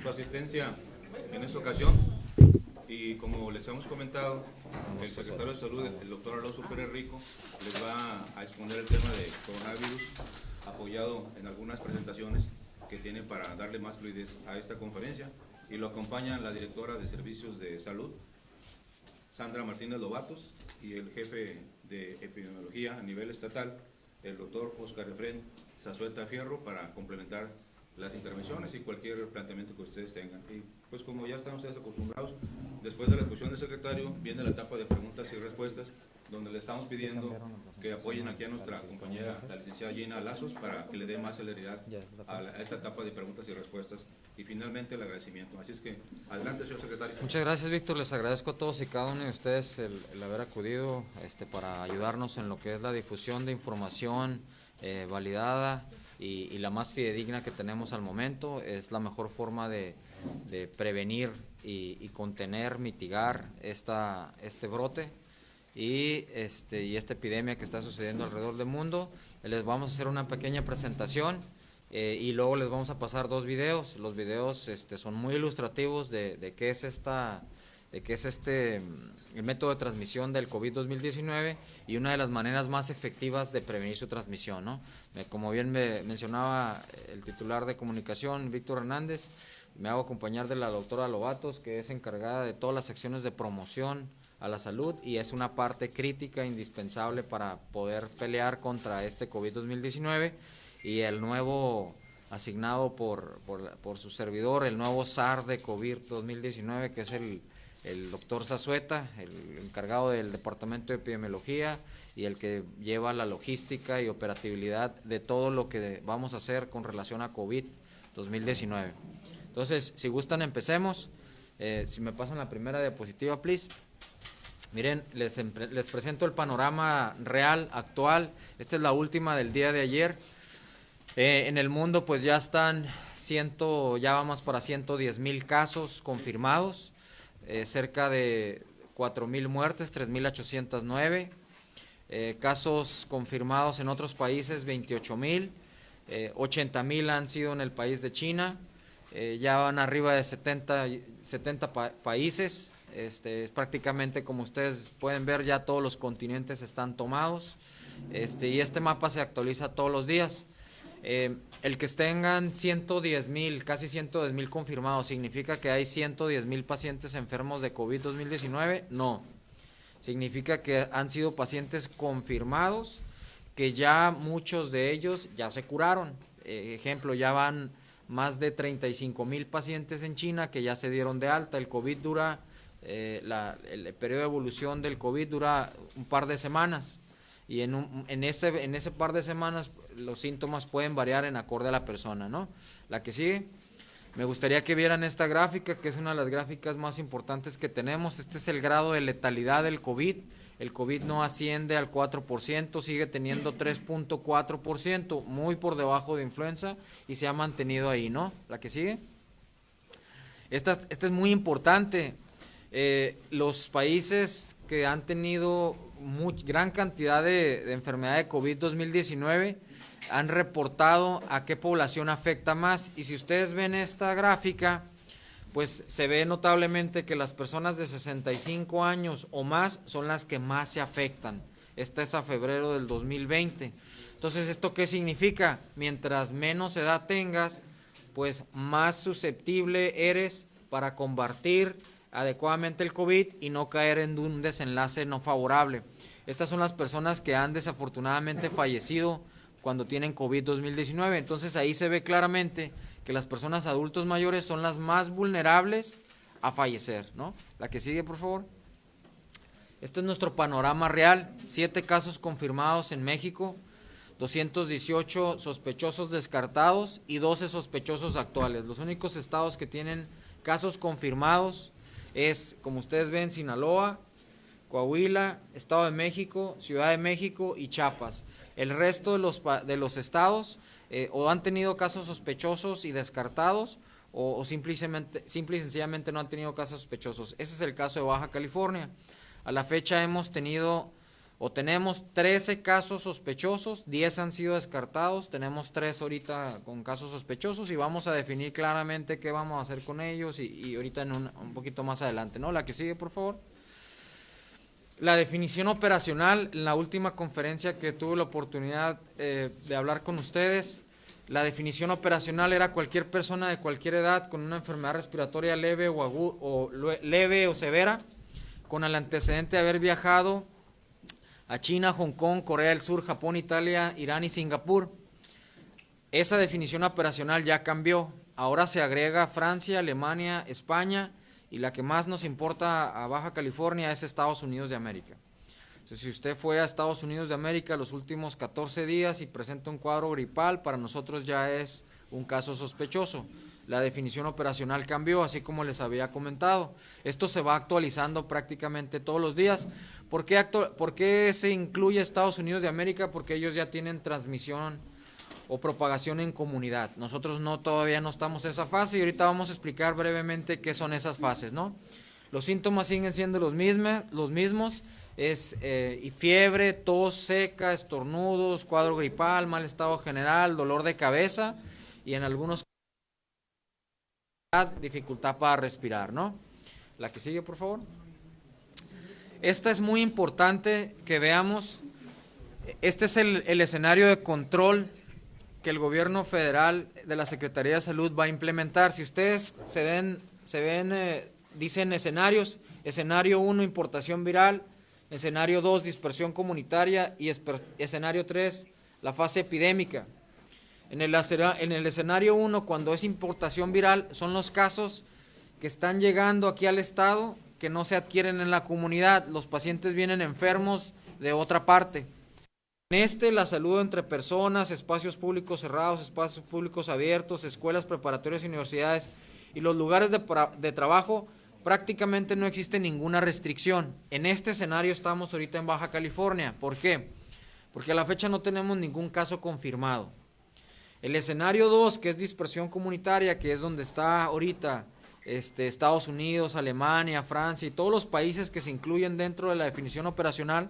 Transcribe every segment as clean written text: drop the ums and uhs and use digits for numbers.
su asistencia en esta ocasión. Y como les hemos comentado, el secretario de Salud, el doctor Alonso Pérez Rico, les va a exponer el tema de coronavirus, apoyado en algunas presentaciones que tiene para darle más fluidez a esta conferencia. Y lo acompañan la directora de Servicios de Salud, Sandra Martínez Lobatos, y el jefe de epidemiología a nivel estatal, el doctor Oscar Efrén Zazueta Fierro, para complementar las intervenciones y cualquier planteamiento que ustedes tengan. Y pues como ya están ustedes acostumbrados, después de la exposición del secretario viene la etapa de preguntas y respuestas, donde le estamos pidiendo que apoyen aquí a nuestra compañera, la licenciada Gina Lazos, para que le dé más celeridad a esta etapa de preguntas y respuestas. Y finalmente el agradecimiento. Así es que adelante, señor secretario. Muchas gracias, Víctor. Les agradezco a todos y cada uno de ustedes el haber acudido para ayudarnos en lo que es la difusión de información validada y la más fidedigna que tenemos al momento. Es la mejor forma de prevenir y contener, mitigar este brote y esta epidemia que está sucediendo alrededor del mundo. Les vamos a hacer una pequeña presentación y luego les vamos a pasar 2 videos. Los videos son muy ilustrativos de qué es el método de transmisión del COVID-2019 y una de las maneras más efectivas de prevenir su transmisión, ¿no? Como bien me mencionaba el titular de comunicación, Víctor Hernández, me hago acompañar de la doctora Lobatos, que es encargada de todas las secciones de promoción a la salud y es una parte crítica, indispensable para poder pelear contra este COVID-2019 y el nuevo asignado por su servidor, el nuevo SAR de COVID-2019, que es el doctor Zazueta, el encargado del Departamento de Epidemiología y el que lleva la logística y operatividad de todo lo que vamos a hacer con relación a COVID-2019. Entonces, si gustan, empecemos. Si me pasan la primera diapositiva, please. Miren, les presento el panorama real, actual. Esta es la última del día de ayer. En el mundo, pues ya ya vamos para 110,000 casos confirmados, cerca de 4,000 muertes, 3,809. Casos confirmados en otros países, 28,000. 80,000 han sido en el país de China. Ya van arriba de 70 países. Prácticamente, como ustedes pueden ver, ya todos los continentes están tomados. Y este mapa se actualiza todos los días. El que tengan 110,000, casi 110,000 confirmados, ¿significa que hay 110,000 pacientes enfermos de COVID-2019? No. Significa que han sido pacientes confirmados, que ya muchos de ellos ya se curaron. Ejemplo, ya van más de 35,000 pacientes en China que ya se dieron de alta. El COVID dura, el periodo de evolución del COVID dura un par de semanas. Y en ese par de semanas los síntomas pueden variar en acorde a la persona, ¿no? La que sigue, me gustaría que vieran esta gráfica, que es una de las gráficas más importantes que tenemos. Este es el grado de letalidad del COVID. El COVID no asciende al 4%, sigue teniendo 3.4%, muy por debajo de influenza, y se ha mantenido ahí, ¿no? La que sigue. Esta es muy importante. Los países que han tenido gran cantidad de enfermedad de COVID-2019 han reportado a qué población afecta más, y si ustedes ven esta gráfica, pues se ve notablemente que las personas de 65 años o más son las que más se afectan. Esta es a febrero del 2020. Entonces, ¿esto qué significa? Mientras menos edad tengas, pues más susceptible eres para combatir adecuadamente el COVID y no caer en un desenlace no favorable. Estas son las personas que han desafortunadamente fallecido cuando tienen COVID-2019. Entonces ahí se ve claramente que las personas adultos mayores son las más vulnerables a fallecer, ¿no? La que sigue, por favor. Este es nuestro panorama real. 7 casos confirmados en México, 218 sospechosos descartados y 12 sospechosos actuales. Los únicos estados que tienen casos confirmados es, como ustedes ven, Sinaloa, Coahuila, Estado de México, Ciudad de México y Chiapas. El resto de los estados o han tenido casos sospechosos y descartados o simple y sencillamente no han tenido casos sospechosos. Ese es el caso de Baja California. A la fecha hemos tenido o tenemos 13 casos sospechosos, 10 han sido descartados, tenemos 3 ahorita con casos sospechosos y vamos a definir claramente qué vamos a hacer con ellos y ahorita en un poquito más adelante, ¿no? La que sigue, por favor. La definición operacional, en la última conferencia que tuve la oportunidad de hablar con ustedes, la definición operacional era cualquier persona de cualquier edad con una enfermedad respiratoria leve leve o severa, con el antecedente de haber viajado a China, Hong Kong, Corea del Sur, Japón, Italia, Irán y Singapur. Esa definición operacional ya cambió. Ahora se agrega Francia, Alemania, España y la que más nos importa a Baja California es Estados Unidos de América. Entonces, si usted fue a Estados Unidos de América los últimos 14 días y presenta un cuadro gripal, para nosotros ya es un caso sospechoso. La definición operacional cambió, así como les había comentado. Esto se va actualizando prácticamente todos los días. ¿Por qué se incluye Estados Unidos de América? Porque ellos ya tienen transmisión o propagación en comunidad. Nosotros todavía no estamos en esa fase y ahorita vamos a explicar brevemente qué son esas fases, ¿no? Los síntomas siguen siendo los mismos, es fiebre, tos seca, estornudos, cuadro gripal, mal estado general, dolor de cabeza y en algunos casos dificultad para respirar, ¿no? La que sigue, por favor. Esta es muy importante que veamos. Este es el escenario de control que el gobierno federal de la Secretaría de Salud va a implementar. Si ustedes dicen escenarios, escenario 1, importación viral, escenario 2, dispersión comunitaria y escenario 3, la fase epidémica. En el escenario 1, cuando es importación viral, son los casos que están llegando aquí al estado que no se adquieren en la comunidad. Los pacientes vienen enfermos de otra parte. En la salud entre personas, espacios públicos cerrados, espacios públicos abiertos, escuelas preparatorias y universidades y los lugares de trabajo, prácticamente no existe ninguna restricción. En este escenario estamos ahorita en Baja California. ¿Por qué? Porque a la fecha no tenemos ningún caso confirmado. El escenario 2, que es dispersión comunitaria, que es donde está ahorita Estados Unidos, Alemania, Francia y todos los países que se incluyen dentro de la definición operacional.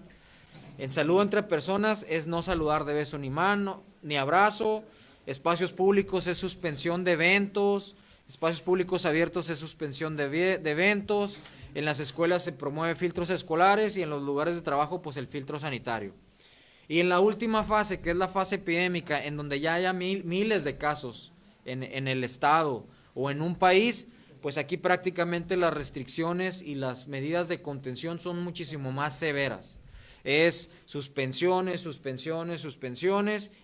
En salud entre personas es no saludar de beso ni mano, ni abrazo. Espacios públicos es suspensión de eventos. Espacios públicos abiertos es suspensión de eventos. En las escuelas se promueve filtros escolares y en los lugares de trabajo pues el filtro sanitario. Y en la última fase, que es la fase epidémica, en donde ya haya miles de casos en el estado o en un país, pues aquí prácticamente las restricciones y las medidas de contención son muchísimo más severas. Es suspensiones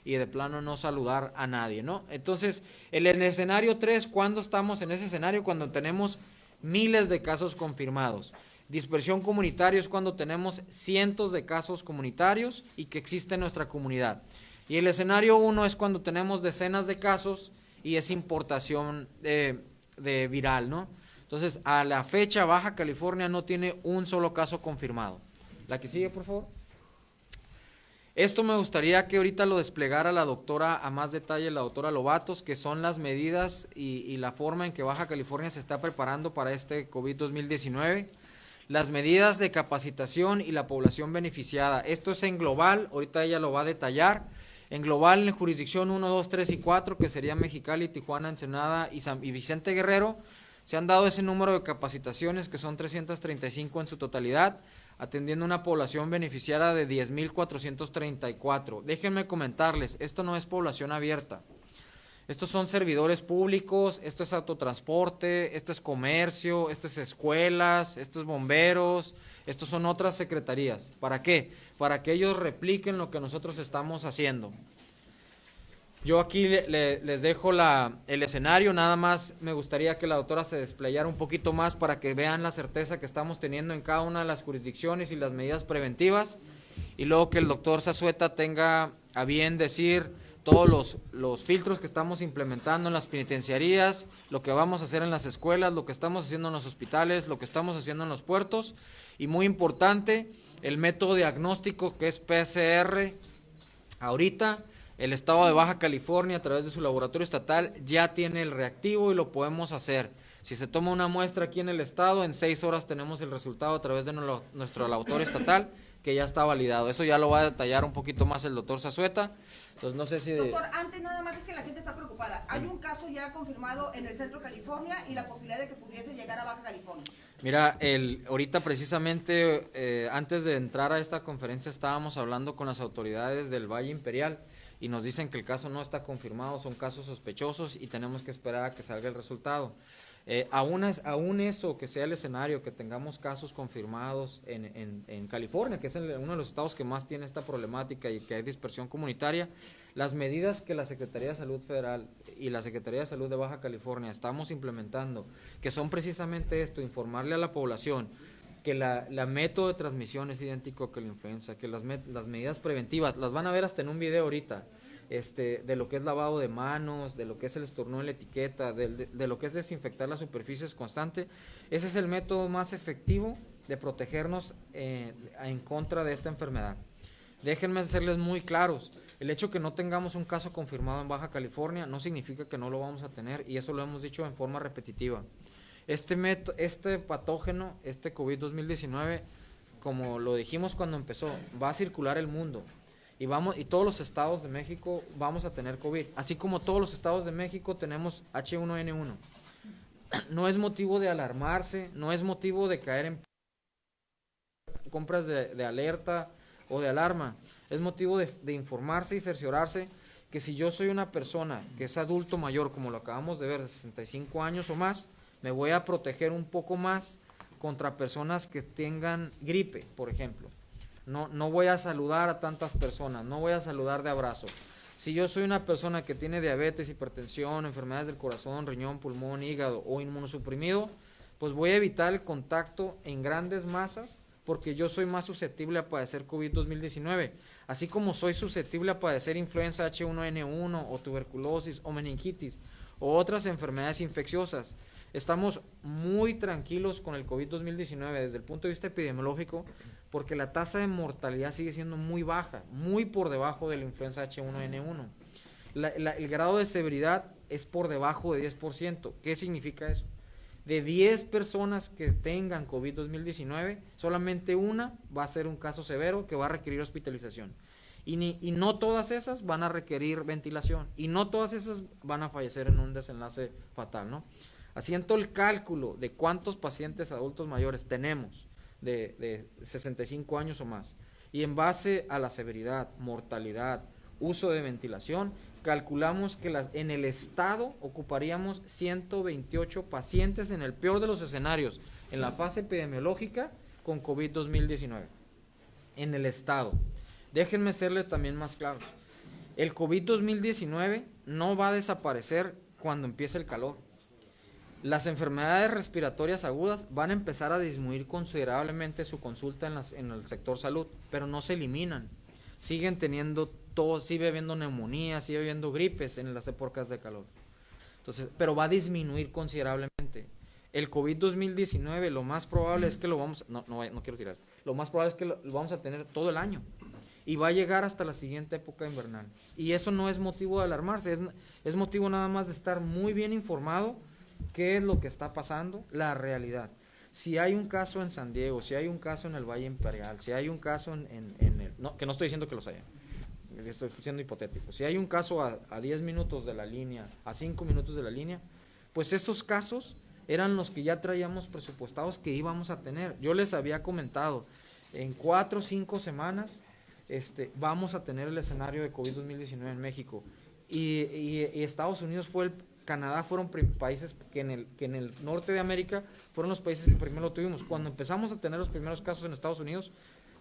y de plano no saludar a nadie, ¿no? Entonces, en el escenario 3, ¿cuándo estamos en ese escenario? Cuando tenemos miles de casos confirmados. Dispersión comunitaria es cuando tenemos cientos de casos comunitarios y que existe en nuestra comunidad. Y el escenario 1 es cuando tenemos decenas de casos y es importación de viral, ¿no? Entonces, a la fecha, Baja California no tiene un solo caso confirmado. La que sigue, por favor. Esto me gustaría que ahorita lo desplegara la doctora, a más detalle, la doctora Lobatos, que son las medidas y la forma en que Baja California se está preparando para este COVID 2019. Las medidas de capacitación y la población beneficiada. Esto es en global, ahorita ella lo va a detallar. En global, en jurisdicción 1, 2, 3 y 4, que serían Mexicali, Tijuana, Ensenada y Vicente Guerrero, se han dado ese número de capacitaciones, que son 335 en su totalidad, atendiendo una población beneficiada de 10,434. Déjenme comentarles, esto no es población abierta. Estos son servidores públicos, esto es autotransporte, esto es comercio, esto es escuelas, esto es bomberos, estos son otras secretarías. ¿Para qué? Para que ellos repliquen lo que nosotros estamos haciendo. Yo aquí les dejo el escenario, nada más me gustaría que la doctora se desplayara un poquito más para que vean la certeza que estamos teniendo en cada una de las jurisdicciones y las medidas preventivas, y luego que el doctor Zazueta tenga a bien decir todos los filtros que estamos implementando en las penitenciarías, lo que vamos a hacer en las escuelas, lo que estamos haciendo en los hospitales, lo que estamos haciendo en los puertos, y muy importante, el método diagnóstico que es PCR. Ahorita el estado de Baja California, a través de su laboratorio estatal, ya tiene el reactivo y lo podemos hacer. Si se toma una muestra aquí en el estado, en 6 horas tenemos el resultado a través de nuestro laboratorio estatal, que ya está validado. Eso ya lo va a detallar un poquito más el doctor Zazueta. Entonces no sé si... Doctor, antes nada más es que la gente está preocupada. Hay un caso ya confirmado en el centro de California y la posibilidad de que pudiese llegar a Baja California. Mira, ahorita precisamente antes de entrar a esta conferencia estábamos hablando con las autoridades del Valle Imperial y nos dicen que el caso no está confirmado, son casos sospechosos y tenemos que esperar a que salga el resultado. Aún eso, que sea el escenario, que tengamos casos confirmados en California, que es uno de los estados que más tiene esta problemática y que hay dispersión comunitaria, las medidas que la Secretaría de Salud Federal y la Secretaría de Salud de Baja California estamos implementando, que son precisamente esto, informarle a la población que la método de transmisión es idéntico que la influenza, que las medidas preventivas, las van a ver hasta en un video ahorita, de lo que es lavado de manos, de lo que es el estornudo en la etiqueta, de lo que es desinfectar las superficies constante. Ese es el método más efectivo de protegernos en contra de esta enfermedad. Déjenme serles muy claros, el hecho que no tengamos un caso confirmado en Baja California no significa que no lo vamos a tener, y eso lo hemos dicho en forma repetitiva. Este patógeno, este COVID 2019, como lo dijimos cuando empezó, va a circular el mundo. Y todos los estados de México vamos a tener COVID, así como todos los estados de México tenemos H1N1. No es motivo de alarmarse, no es motivo de caer en compras de alerta o de alarma, es motivo de informarse y cerciorarse que si yo soy una persona que es adulto mayor, como lo acabamos de ver, de 65 años o más, me voy a proteger un poco más contra personas que tengan gripe, por ejemplo. No voy a saludar a tantas personas, no voy a saludar de abrazo. Si yo soy una persona que tiene diabetes, hipertensión, enfermedades del corazón, riñón, pulmón, hígado o inmunosuprimido, pues voy a evitar el contacto en grandes masas porque yo soy más susceptible a padecer COVID 2019, así como soy susceptible a padecer influenza H1N1 o tuberculosis o meningitis o otras enfermedades infecciosas. Estamos muy tranquilos con el COVID 2019 desde el punto de vista epidemiológico porque la tasa de mortalidad sigue siendo muy baja, muy por debajo de la influenza H1N1. El grado de severidad es por debajo de 10%. ¿Qué significa eso? De 10 personas que tengan COVID 2019, solamente una va a ser un caso severo que va a requerir hospitalización. Y no todas esas van a requerir ventilación. Y no todas esas van a fallecer en un desenlace fatal, ¿no? Haciendo el cálculo de cuántos pacientes adultos mayores tenemos de 65 años o más, y en base a la severidad, mortalidad, uso de ventilación, calculamos que en el estado ocuparíamos 128 pacientes en el peor de los escenarios, en la fase epidemiológica con COVID 2019. En el estado. Déjenme serles también más claros. El COVID 2019 no va a desaparecer cuando empiece el calor. Las enfermedades respiratorias agudas van a empezar a disminuir considerablemente su consulta en el sector salud, pero no se eliminan. Siguen teniendo todo, sigue habiendo neumonía, sigue habiendo gripes en las épocas de calor. Entonces, pero va a disminuir considerablemente. El COVID 2019 lo más probable es que lo vamos, no quiero tirar esto, lo más probable es que lo vamos a tener todo el año y va a llegar hasta la siguiente época invernal. Y eso no es motivo de alarmarse, es motivo nada más de estar muy bien informado qué es lo que está pasando, la realidad. Si hay un caso en San Diego, si hay un caso en el Valle Imperial, si hay un caso que no estoy diciendo que los haya, estoy siendo hipotético, si hay un caso a 10 minutos de la línea, a 5 minutos de la línea, pues esos casos eran los que ya traíamos presupuestados que íbamos a tener. Yo les había comentado, en 4 o 5 semanas vamos a tener el escenario de COVID 2019 en México, y Estados Unidos Canadá fueron países que en el norte de América fueron los países que primero lo tuvimos. Cuando empezamos a tener los primeros casos en Estados Unidos,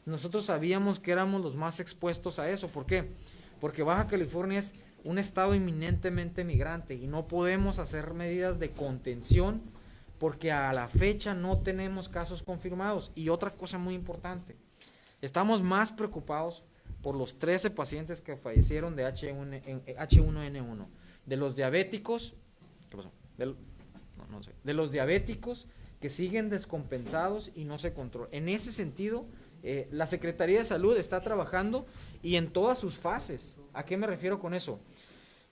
nosotros sabíamos que éramos los más expuestos a eso. ¿Por qué? Porque Baja California es un estado eminentemente migrante y no podemos hacer medidas de contención porque a la fecha no tenemos casos confirmados. Y otra cosa muy importante, estamos más preocupados por los 13 pacientes que fallecieron de H1N1. De los diabéticos, ¿qué pasó? De los diabéticos que siguen descompensados y no se controlan. En ese sentido, la Secretaría de Salud está trabajando y en todas sus fases. ¿A qué me refiero con eso?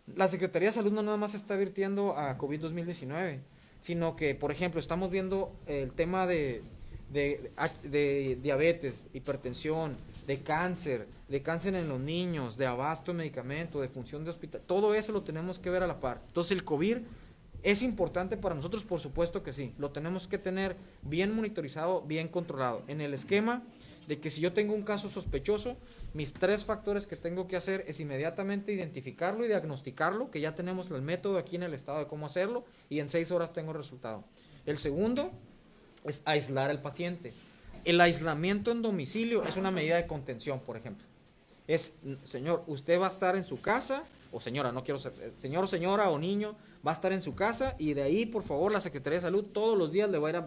La Secretaría de Salud no nada más está virtiendo a COVID 2019, sino que, por ejemplo, estamos viendo el tema de de diabetes, hipertensión, de cáncer en los niños, de abasto de medicamentos, de función de hospital, todo eso lo tenemos que ver a la par. Entonces el COVID es importante para nosotros, por supuesto que sí, lo tenemos que tener bien monitorizado, bien controlado, en el esquema de que si yo tengo un caso sospechoso, mis 3 factores que tengo que hacer es inmediatamente identificarlo y diagnosticarlo, que ya tenemos el método aquí en el estado de cómo hacerlo, y en 6 horas tengo el resultado. El segundo es aislar al paciente. El aislamiento en domicilio es una medida de contención, por ejemplo. Es, señor, usted va a estar en su casa, o señora, no quiero ser, señor, señora o niño, va a estar en su casa, y de ahí, por favor, la Secretaría de Salud todos los días le va a ir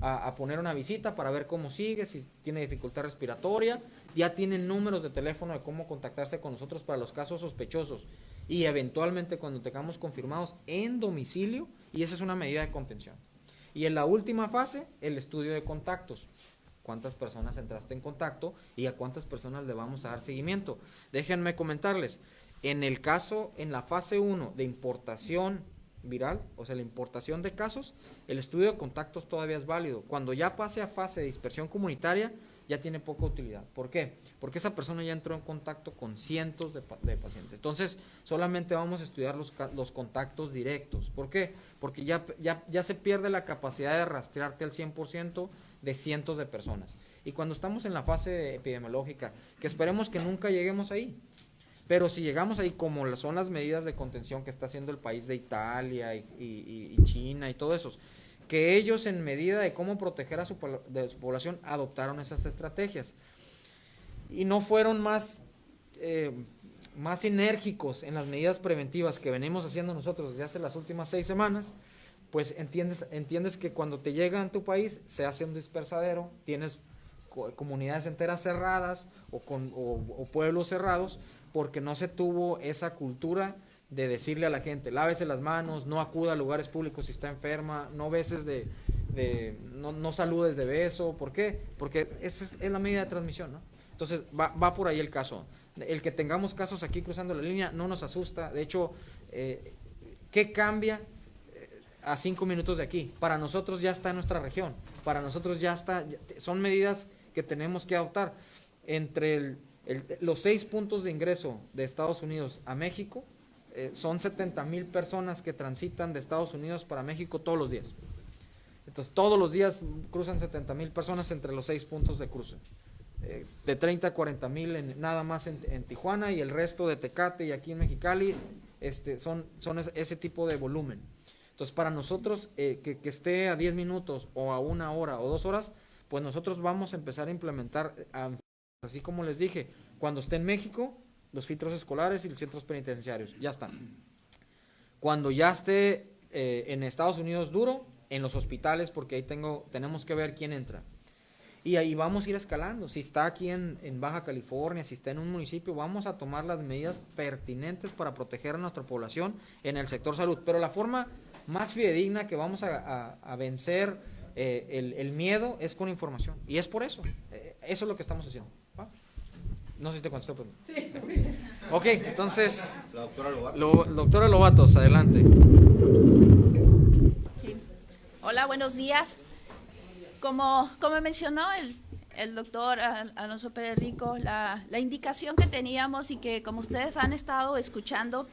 a poner una visita para ver cómo sigue, si tiene dificultad respiratoria, ya tienen números de teléfono de cómo contactarse con nosotros para los casos sospechosos, y eventualmente cuando tengamos confirmados en domicilio, y esa es una medida de contención. Y en la última fase, el estudio de contactos. ¿Cuántas personas entraste en contacto y a cuántas personas le vamos a dar seguimiento? Déjenme comentarles, en el caso, en la fase 1 de importación viral, o sea, la importación de casos, el estudio de contactos todavía es válido. Cuando ya pase a fase de dispersión comunitaria, ya tiene poca utilidad. ¿Por qué? Porque esa persona ya entró en contacto con cientos de pacientes. Entonces, solamente vamos a estudiar los contactos directos. ¿Por qué? Porque ya se pierde la capacidad de rastrearte al 100% de cientos de personas. Y cuando estamos en la fase epidemiológica, que esperemos que nunca lleguemos ahí, pero si llegamos ahí, como son las medidas de contención que está haciendo el país de Italia y China y todo eso, que ellos en medida de cómo proteger a su población adoptaron esas estrategias y no fueron más enérgicos en las medidas preventivas que venimos haciendo nosotros desde hace las últimas 6 semanas, pues entiendes que cuando te llega en tu país se hace un dispersadero, tienes comunidades enteras cerradas o pueblos cerrados, porque no se tuvo esa cultura de decirle a la gente, lávese las manos, no acuda a lugares públicos si está enferma, no beses no saludes de beso. ¿Por qué? Porque esa es la medida de transmisión, ¿no? Entonces va por ahí el caso. El que tengamos casos aquí cruzando la línea no nos asusta. De hecho, ¿qué cambia a 5 minutos de aquí? Para nosotros ya está en nuestra región, para nosotros ya está, son medidas que tenemos que adoptar. Entre los 6 puntos de ingreso de Estados Unidos a México, son 70,000 personas que transitan de Estados Unidos para México todos los días. Entonces, todos los días cruzan 70,000 personas entre los 6 puntos de cruce. De 30 a 40,000 nada más en Tijuana, y el resto de Tecate y aquí en Mexicali son ese tipo de volumen. Entonces, para nosotros, que esté a 10 minutos o a 1 hora o 2 horas, pues nosotros vamos a empezar a implementar, así como les dije, cuando esté en México, los filtros escolares y los centros penitenciarios, ya están. Cuando ya esté en Estados Unidos duro, en los hospitales, porque ahí tenemos que ver quién entra. Y ahí vamos a ir escalando. Si está aquí en Baja California, si está en un municipio, vamos a tomar las medidas pertinentes para proteger a nuestra población en el sector salud. Pero la forma más fidedigna que vamos a vencer el miedo es con información. Y es por eso. Eso es lo que estamos haciendo. ¿Va? No sé si te contestó. Pero... Sí. Ok, entonces, La doctora Lobato. Doctora Lobatos, adelante. Sí. Hola, buenos días. Como mencionó el doctor Alonso Pérez Rico, la indicación que teníamos y que, como ustedes han estado escuchando,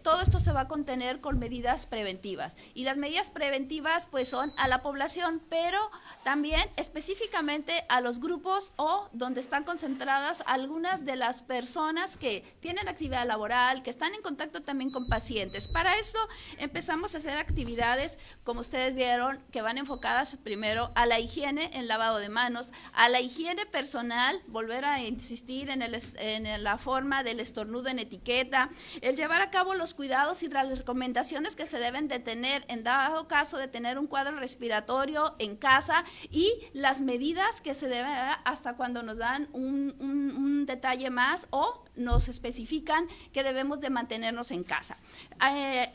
todo esto se va a contener con medidas preventivas. Y las medidas preventivas pues son a la población, pero también específicamente a los grupos o donde están concentradas algunas de las personas que tienen actividad laboral, que están en contacto también con pacientes. Para esto empezamos a hacer actividades, como ustedes vieron, que van enfocadas primero a la higiene, el lavado de manos, a la higiene personal, volver a insistir en la forma del estornudo en etiqueta, el llevar a cabo los cuidados y las recomendaciones que se deben de tener en dado caso de tener un cuadro respiratorio en casa, y las medidas que se deben hasta cuando nos dan un detalle más o nos especifican que debemos de mantenernos en casa.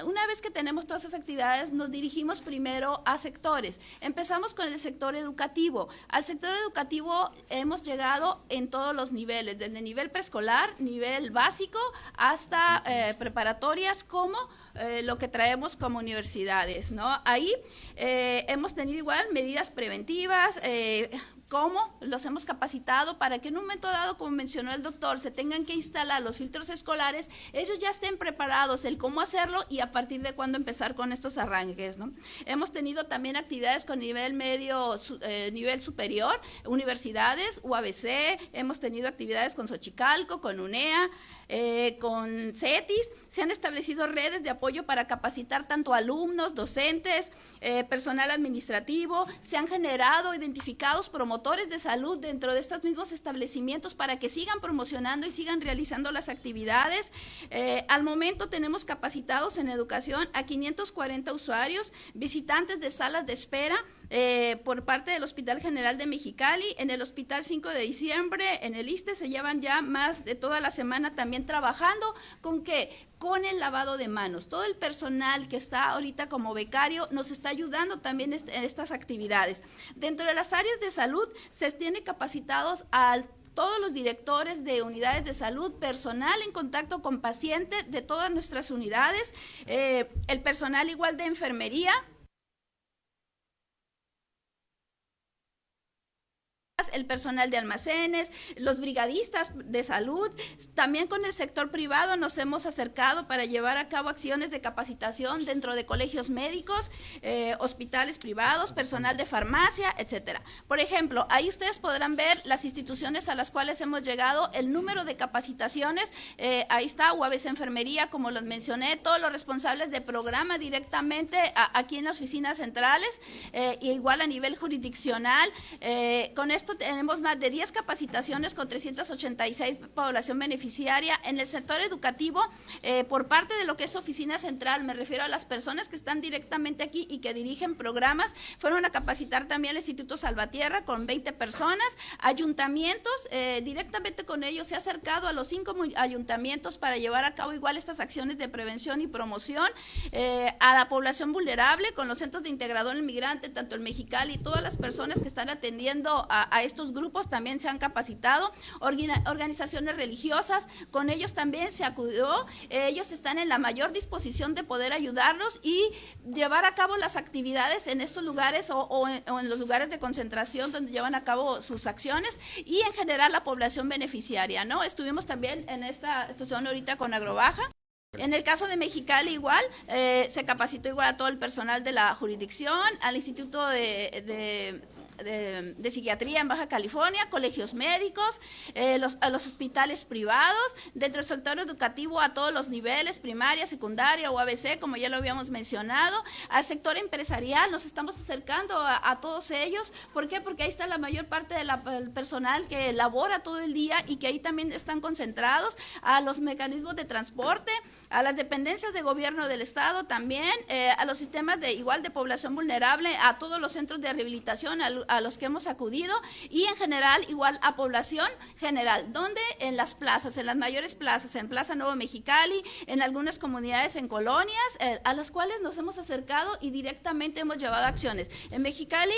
Una vez que tenemos todas esas actividades, nos dirigimos primero a sectores. Empezamos con el sector educativo. Al sector educativo educativo hemos llegado en todos los niveles, desde nivel preescolar, nivel básico, hasta preparatorias, como lo que traemos como universidades, ¿no? Ahí hemos tenido igual medidas preventivas, cómo los hemos capacitado para que en un momento dado, como mencionó el doctor, se tengan que instalar los filtros escolares, ellos ya estén preparados, el cómo hacerlo y a partir de cuándo empezar con estos arranques, ¿no? Hemos tenido también actividades con nivel medio, nivel superior, universidades, UABC, hemos tenido actividades con Xochicalco, con UNEA, con CETIS. Se han establecido redes de apoyo para capacitar tanto alumnos, docentes, personal administrativo. Se han generado, identificados promotores de salud dentro de estos mismos establecimientos para que sigan promocionando y sigan realizando las actividades. Al momento tenemos capacitados en educación a 540 usuarios, visitantes de salas de espera, por parte del Hospital General de Mexicali. En el Hospital 5 de Diciembre, en el ISSSTE, se llevan ya más de toda la semana también trabajando. ¿Con qué? Con el lavado de manos. Todo el personal que está ahorita como becario nos está ayudando también en estas actividades. Dentro de las áreas de salud se tiene capacitados a todos los directores de unidades de salud, personal en contacto con pacientes de todas nuestras unidades, el personal igual de enfermería, el personal de almacenes, los brigadistas de salud. También con el sector privado nos hemos acercado para llevar a cabo acciones de capacitación dentro de colegios médicos, hospitales privados, personal de farmacia, etcétera. Por ejemplo, ahí ustedes podrán ver las instituciones a las cuales hemos llegado, el número de capacitaciones. Ahí está UABC Enfermería, como los mencioné, todos los responsables de programa directamente aquí en las oficinas centrales, igual a nivel jurisdiccional. Con esto tenemos más de 10 capacitaciones con 386 población beneficiaria. En el sector educativo, por parte de lo que es oficina central, me refiero a las personas que están directamente aquí y que dirigen programas, fueron a capacitar también al Instituto Salvatierra con 20 personas, ayuntamientos, directamente con ellos se ha acercado a los 5 ayuntamientos para llevar a cabo igual estas acciones de prevención y promoción, a la población vulnerable con los centros de integrador del migrante, tanto el Mexicali y todas las personas que están atendiendo a estos grupos también se han capacitado. Organizaciones religiosas, con ellos también se acudió, ellos están en la mayor disposición de poder ayudarlos y llevar a cabo las actividades en estos lugares o en los lugares de concentración donde llevan a cabo sus acciones, y en general la población beneficiaria, ¿no? Estuvimos también en esta situación ahorita con Agrobaja. En el caso de Mexicali igual, se capacitó igual a todo el personal de la jurisdicción, al Instituto de Psiquiatría en Baja California, colegios médicos, a los hospitales privados, dentro del sector educativo a todos los niveles, primaria, secundaria, UABC, como ya lo habíamos mencionado, al sector empresarial, nos estamos acercando a todos ellos. ¿Por qué? Porque ahí está la mayor parte del personal que labora todo el día y que ahí también están concentrados, a los mecanismos de transporte, a las dependencias de gobierno del Estado también, a los sistemas de población vulnerable, a todos los centros de rehabilitación a los que hemos acudido, y en general igual a población general, donde en las plazas, en las mayores plazas, en Plaza Nuevo Mexicali, en algunas comunidades, en colonias, a las cuales nos hemos acercado y directamente hemos llevado acciones. En Mexicali,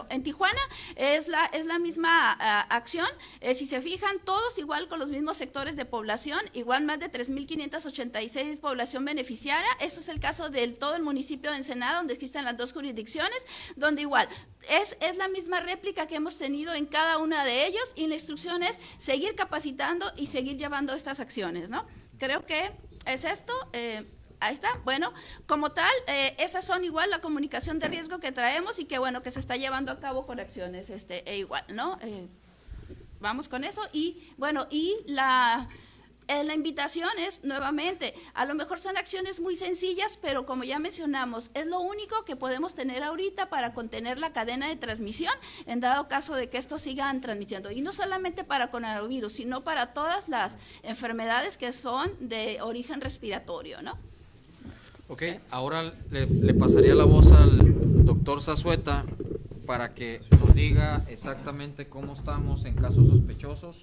en Tijuana es la misma acción, si se fijan, todos igual con los mismos sectores de población, igual más de 3.586 población beneficiaria. Eso es el caso de todo el municipio de Ensenada, donde existen las dos jurisdicciones, donde igual es la misma réplica que hemos tenido en cada una de ellos, y la instrucción es seguir capacitando y seguir llevando estas acciones, ¿no? Creo que es esto. Ahí está. Bueno, como tal, esas son igual la comunicación de riesgo que traemos y que que se está llevando a cabo con acciones igual, ¿no? Vamos con eso y la invitación es, nuevamente, a lo mejor son acciones muy sencillas, pero como ya mencionamos, es lo único que podemos tener ahorita para contener la cadena de transmisión, en dado caso de que estos sigan transmitiendo. Y no solamente para coronavirus, sino para todas las enfermedades que son de origen respiratorio, ¿no? Ok, ahora le pasaría la voz al doctor Zazueta para que nos diga exactamente cómo estamos en casos sospechosos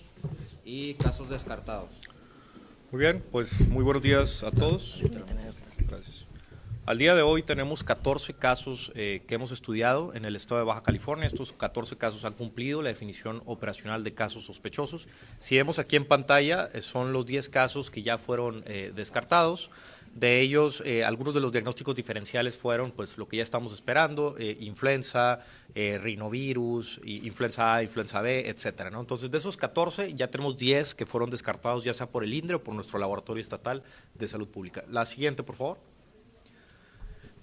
y casos descartados. Muy bien, pues muy buenos días a todos. Gracias. Al día de hoy tenemos 14 casos que hemos estudiado en el estado de Baja California. Estos 14 casos han cumplido la definición operacional de casos sospechosos. Si vemos aquí en pantalla, son los 10 casos que ya fueron descartados. De ellos, algunos de los diagnósticos diferenciales fueron pues lo que ya estamos esperando, influenza, rinovirus, influenza A, influenza B, etcétera, ¿no? Entonces, de esos 14, ya tenemos 10 que fueron descartados ya sea por el INDRE o por nuestro Laboratorio Estatal de Salud Pública. La siguiente, por favor.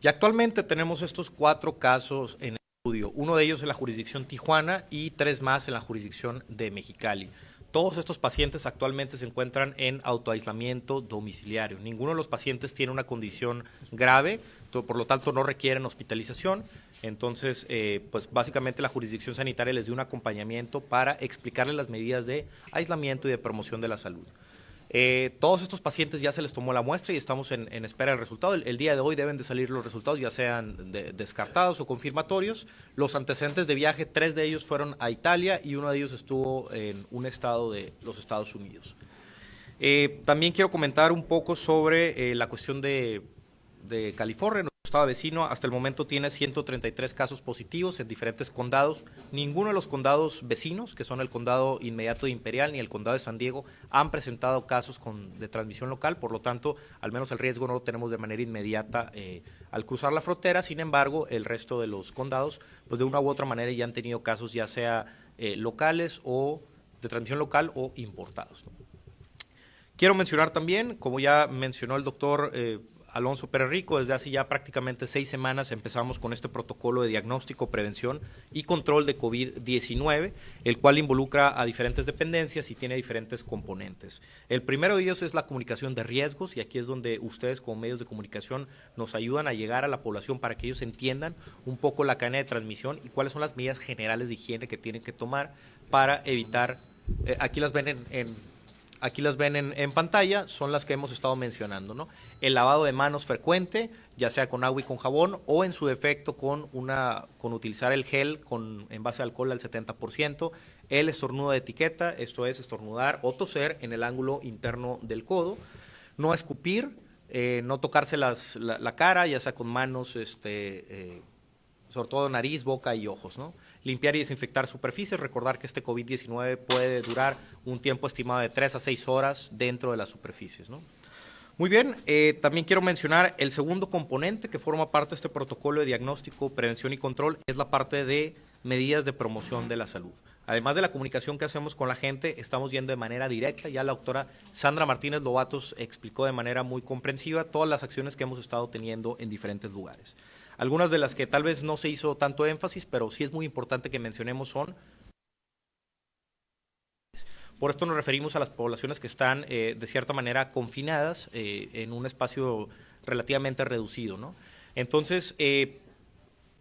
Y actualmente tenemos estos 4 casos en estudio, uno de ellos en la jurisdicción Tijuana y 3 más en la jurisdicción de Mexicali. Todos estos pacientes actualmente se encuentran en autoaislamiento domiciliario. Ninguno de los pacientes tiene una condición grave, por lo tanto no requieren hospitalización. Entonces, pues básicamente la jurisdicción sanitaria les dio un acompañamiento para explicarles las medidas de aislamiento y de promoción de la salud. Todos estos pacientes ya se les tomó la muestra y estamos en espera del resultado. El día de hoy deben de salir los resultados, ya sean descartados o confirmatorios. Los antecedentes de viaje, 3 de ellos fueron a Italia y uno de ellos estuvo en un estado de los Estados Unidos. También quiero comentar un poco sobre la cuestión de California. Nuestro estado vecino hasta el momento tiene 133 casos positivos en diferentes condados. Ninguno de los condados vecinos, que son el condado inmediato de Imperial ni el condado de San Diego, han presentado casos de transmisión local, por lo tanto, al menos el riesgo no lo tenemos de manera inmediata al cruzar la frontera. Sin embargo, el resto de los condados, pues de una u otra manera ya han tenido casos ya sea locales o de transmisión local o importados, ¿no? Quiero mencionar también, como ya mencionó el doctor Alonso Pérez Rico, desde hace ya prácticamente 6 semanas empezamos con este protocolo de diagnóstico, prevención y control de COVID-19, el cual involucra a diferentes dependencias y tiene diferentes componentes. El primero de ellos es la comunicación de riesgos, y aquí es donde ustedes como medios de comunicación nos ayudan a llegar a la población para que ellos entiendan un poco la cadena de transmisión y cuáles son las medidas generales de higiene que tienen que tomar para evitar, aquí las ven en pantalla, son las que hemos estado mencionando, ¿no? El lavado de manos frecuente, ya sea con agua y con jabón, o en su defecto con utilizar el gel en base de alcohol al 70%, el estornudo de etiqueta, esto es estornudar o toser en el ángulo interno del codo, no escupir, no tocarse la cara, ya sea con manos, sobre todo nariz, boca y ojos, ¿no? Limpiar y desinfectar superficies, recordar que este COVID-19 puede durar un tiempo estimado de 3 a 6 horas dentro de las superficies, ¿no? Muy bien, también quiero mencionar el segundo componente que forma parte de este protocolo de diagnóstico, prevención y control, es la parte de medidas de promoción de la salud. Además de la comunicación que hacemos con la gente, estamos yendo de manera directa. Ya la doctora Sandra Martínez Lobatos explicó de manera muy comprensiva todas las acciones que hemos estado teniendo en diferentes lugares. Algunas de las que tal vez no se hizo tanto énfasis, pero sí es muy importante que mencionemos son. Por esto nos referimos a las poblaciones que están de cierta manera confinadas en un espacio relativamente reducido, ¿no? Entonces,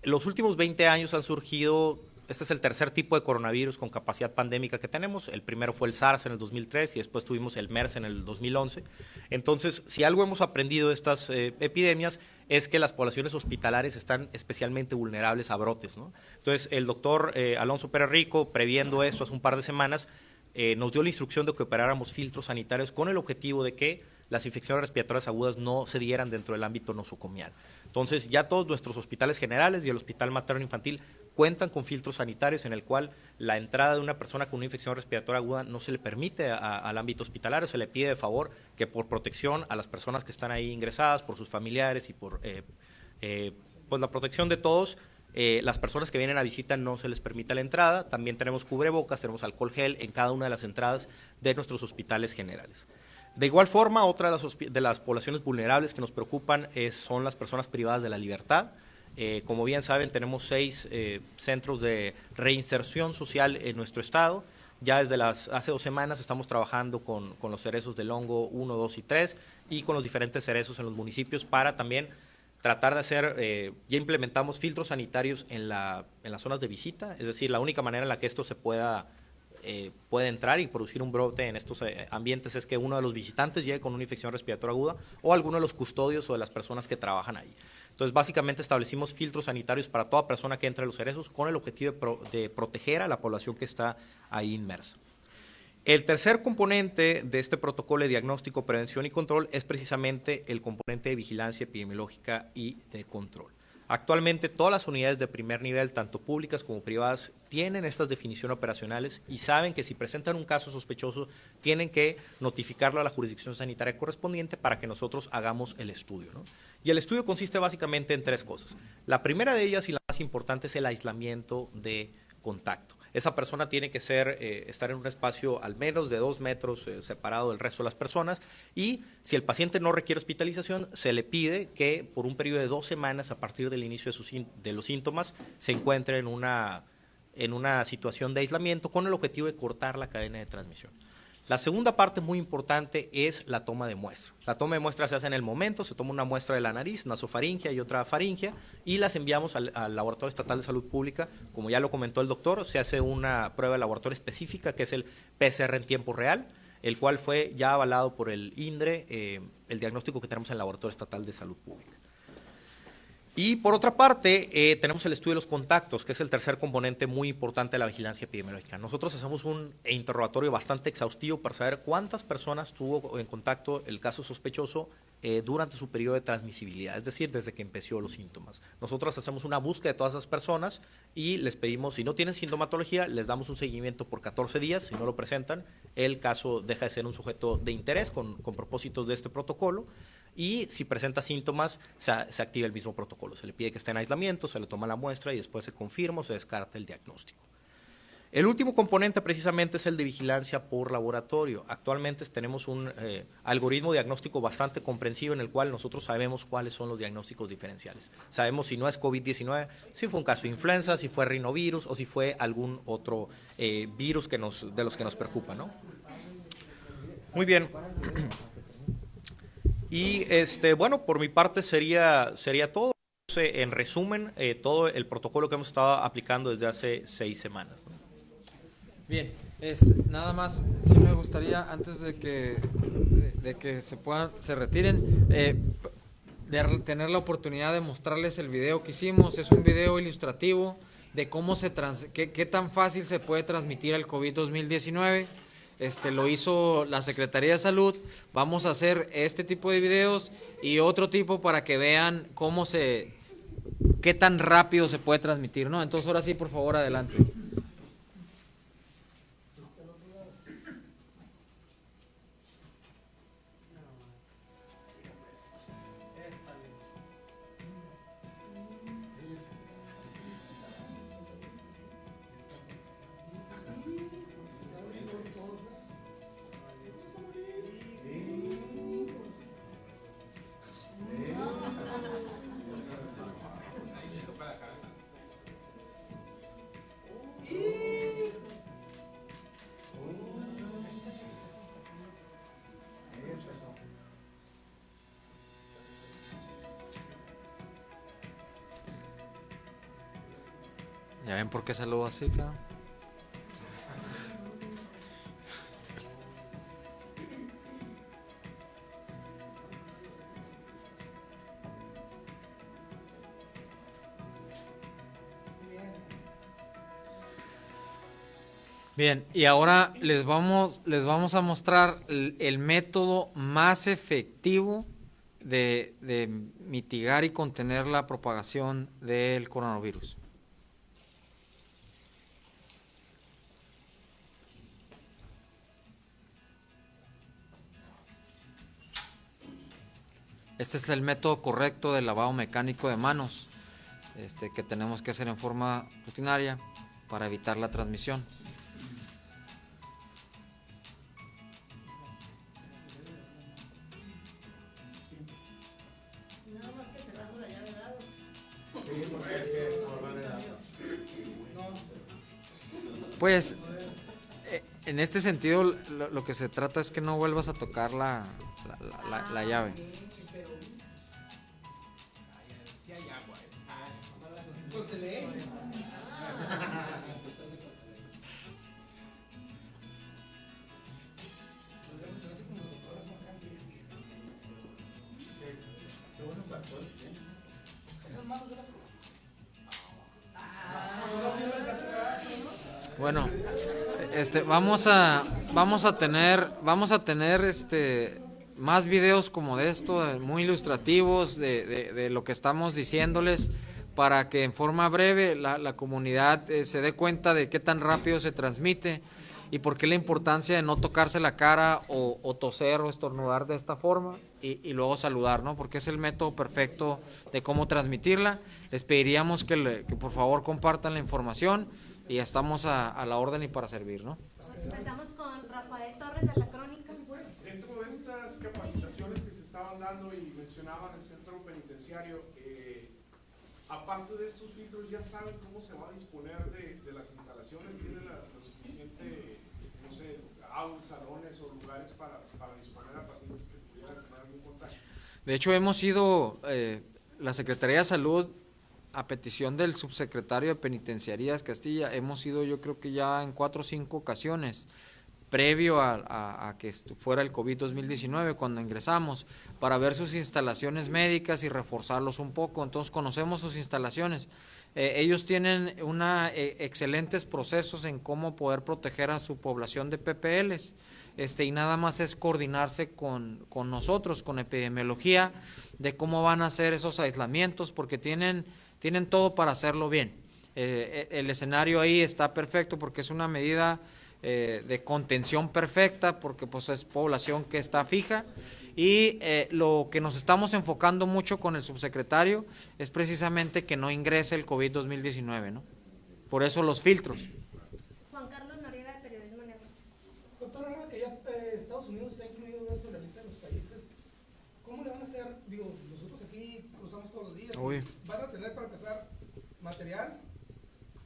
los últimos 20 años han surgido. Este es el tercer tipo de coronavirus con capacidad pandémica que tenemos. El primero fue el SARS en el 2003 y después tuvimos el MERS en el 2011. Entonces, si algo hemos aprendido de estas epidemias es que las poblaciones hospitalarias están especialmente vulnerables a brotes, ¿no? Entonces, el doctor Alonso Pérez Rico, previendo esto hace un par de semanas, nos dio la instrucción de que operáramos filtros sanitarios con el objetivo de que las infecciones respiratorias agudas no se dieran dentro del ámbito nosocomial. Entonces, ya todos nuestros hospitales generales y el Hospital Materno Infantil cuentan con filtros sanitarios en el cual la entrada de una persona con una infección respiratoria aguda no se le permite al ámbito hospitalario, se le pide de favor que por protección a las personas que están ahí ingresadas, por sus familiares y por pues la protección de todos, las personas que vienen a visita no se les permite la entrada. También tenemos cubrebocas, tenemos alcohol gel en cada una de las entradas de nuestros hospitales generales. De igual forma, otra de las poblaciones vulnerables que nos preocupan son las personas privadas de la libertad. Como bien saben, tenemos 6 centros de reinserción social en nuestro estado. Ya desde hace 2 semanas estamos trabajando con los cerezos del hongo 1, 2 y 3 y con los diferentes cerezos en los municipios para también tratar de hacer, ya implementamos filtros sanitarios en las zonas de visita, es decir, la única manera en la que esto se puede entrar y producir un brote en estos ambientes es que uno de los visitantes llegue con una infección respiratoria aguda o alguno de los custodios o de las personas que trabajan ahí. Entonces, básicamente establecimos filtros sanitarios para toda persona que entre a los cerezos con el objetivo de proteger a la población que está ahí inmersa. El tercer componente de este protocolo de diagnóstico, prevención y control es precisamente el componente de vigilancia epidemiológica y de control. Actualmente todas las unidades de primer nivel, tanto públicas como privadas, tienen estas definiciones operacionales y saben que si presentan un caso sospechoso tienen que notificarlo a la jurisdicción sanitaria correspondiente para que nosotros hagamos el estudio, ¿no? Y el estudio consiste básicamente en 3 cosas. La primera de ellas y la más importante es el aislamiento de contacto. Esa persona tiene que estar en un espacio al menos de 2 metros separado del resto de las personas, y si el paciente no requiere hospitalización, se le pide que por un periodo de 2 semanas a partir del inicio de los síntomas se encuentre en una situación de aislamiento con el objetivo de cortar la cadena de transmisión. La segunda parte muy importante es la toma de muestra. La toma de muestra se hace en el momento, se toma una muestra de la nariz, nasofaringea y otra faringea, y las enviamos al Laboratorio Estatal de Salud Pública. Como ya lo comentó el doctor, se hace una prueba de laboratorio específica que es el PCR en tiempo real, el cual fue ya avalado por el INDRE, el diagnóstico que tenemos en el Laboratorio Estatal de Salud Pública. Y por otra parte, tenemos el estudio de los contactos, que es el tercer componente muy importante de la vigilancia epidemiológica. Nosotros hacemos un interrogatorio bastante exhaustivo para saber cuántas personas tuvo en contacto el caso sospechoso durante su periodo de transmisibilidad, es decir, desde que empezó los síntomas. Nosotros hacemos una búsqueda de todas esas personas y les pedimos, si no tienen sintomatología, les damos un seguimiento por 14 días. Si no lo presentan, el caso deja de ser un sujeto de interés con propósitos de este protocolo. Y si presenta síntomas, se activa el mismo protocolo. Se le pide que esté en aislamiento, se le toma la muestra y después se confirma o se descarta el diagnóstico. El último componente precisamente es el de vigilancia por laboratorio. Actualmente tenemos un algoritmo diagnóstico bastante comprensivo en el cual nosotros sabemos cuáles son los diagnósticos diferenciales. Sabemos si no es COVID-19, si fue un caso de influenza, si fue rinovirus o si fue algún otro virus de los que nos preocupa, ¿no? Muy bien. Y bueno, por mi parte sería todo. En resumen, todo el protocolo que hemos estado aplicando desde hace 6 semanas, ¿no? Bien, nada más, sí me gustaría, antes de que se retiren, tener la oportunidad de mostrarles el video que hicimos. Es un video ilustrativo de cómo qué tan fácil se puede transmitir el COVID 2019. Lo hizo la Secretaría de Salud. Vamos a hacer este tipo de videos y otro tipo para que vean qué tan rápido se puede transmitir, ¿no? Entonces, ahora sí, por favor, adelante. ¿Ya ven por qué saludo así, cabrón? Bien, y ahora les vamos a mostrar el método más efectivo de mitigar y contener la propagación del coronavirus. Este es el método correcto de lavado mecánico de manos, que tenemos que hacer en forma rutinaria para evitar la transmisión. Pues, en este sentido, lo que se trata es que no vuelvas a tocar la llave. Bueno, Vamos a tener más videos como de esto, muy ilustrativos de lo que estamos diciéndoles, para que en forma breve la comunidad se dé cuenta de qué tan rápido se transmite y por qué la importancia de no tocarse la cara o toser o estornudar de esta forma y luego saludar, ¿no? Porque es el método perfecto de cómo transmitirla. Les pediríamos que por favor compartan la información y estamos a la orden y para servir, ¿no? Empezamos con Rafael Torres de La Crónica. Dentro de estas capacitaciones que se estaban dando y mencionaban el centro penitenciario, aparte de estos filtros, ¿ya saben cómo se va a disponer de las instalaciones? ¿Tienen lo suficiente, no sé, salones o lugares para disponer a pacientes que pudieran tener algún contagio? De hecho, hemos ido, la Secretaría de Salud, a petición del subsecretario de Penitenciarías Castilla, hemos ido yo creo que ya en 4 o 5 ocasiones, previo a que fuera el COVID 2019, cuando ingresamos, para ver sus instalaciones médicas y reforzarlos un poco. Entonces conocemos sus instalaciones. Ellos tienen excelentes procesos en cómo poder proteger a su población de PPLs, y nada más es coordinarse con nosotros, con epidemiología, de cómo van a hacer esos aislamientos, porque tienen todo para hacerlo bien. El escenario ahí está perfecto porque es una medida de contención perfecta, porque pues es población que está fija, y lo que nos estamos enfocando mucho con el subsecretario es precisamente que no ingrese el COVID 2019, ¿no? Por eso los filtros. Juan Carlos Noriega de Periodismo Negro. Doctor, ahora que ya Estados Unidos está incluido dentro de la lista de los países, ¿cómo le van a hacer? Digo, nosotros aquí cruzamos todos los días. ¿Van a tener para empezar material?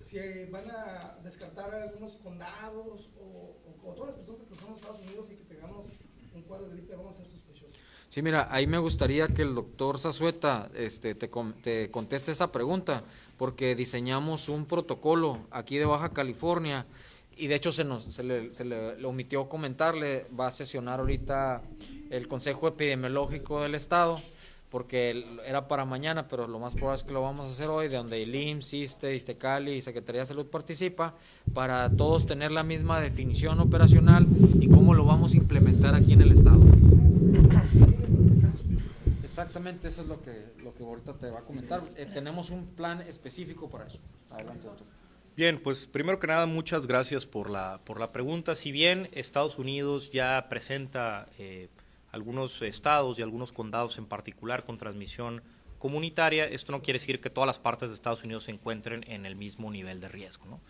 Si van a descartar algunos condados o todas las personas que cruzamos a Estados Unidos y que tengamos un cuadro de gripe, vamos a ser sospechosos. Sí, mira, ahí me gustaría que el doctor Zazueta te conteste esa pregunta, porque diseñamos un protocolo aquí de Baja California y de hecho se le omitió comentarle, va a sesionar ahorita el Consejo Epidemiológico del Estado, porque era para mañana, pero lo más probable es que lo vamos a hacer hoy, de donde el IMSS, ISSSTE, ISTECALI y Secretaría de Salud participa, para todos tener la misma definición operacional y cómo lo vamos a implementar aquí en el Estado. Exactamente, eso es lo que ahorita te va a comentar. Tenemos un plan específico para eso. Adelante, doctor. Bien, pues primero que nada, muchas gracias por la pregunta. Si bien Estados Unidos ya presenta algunos estados y algunos condados en particular con transmisión comunitaria, esto no quiere decir que todas las partes de Estados Unidos se encuentren en el mismo nivel de riesgo, ¿no?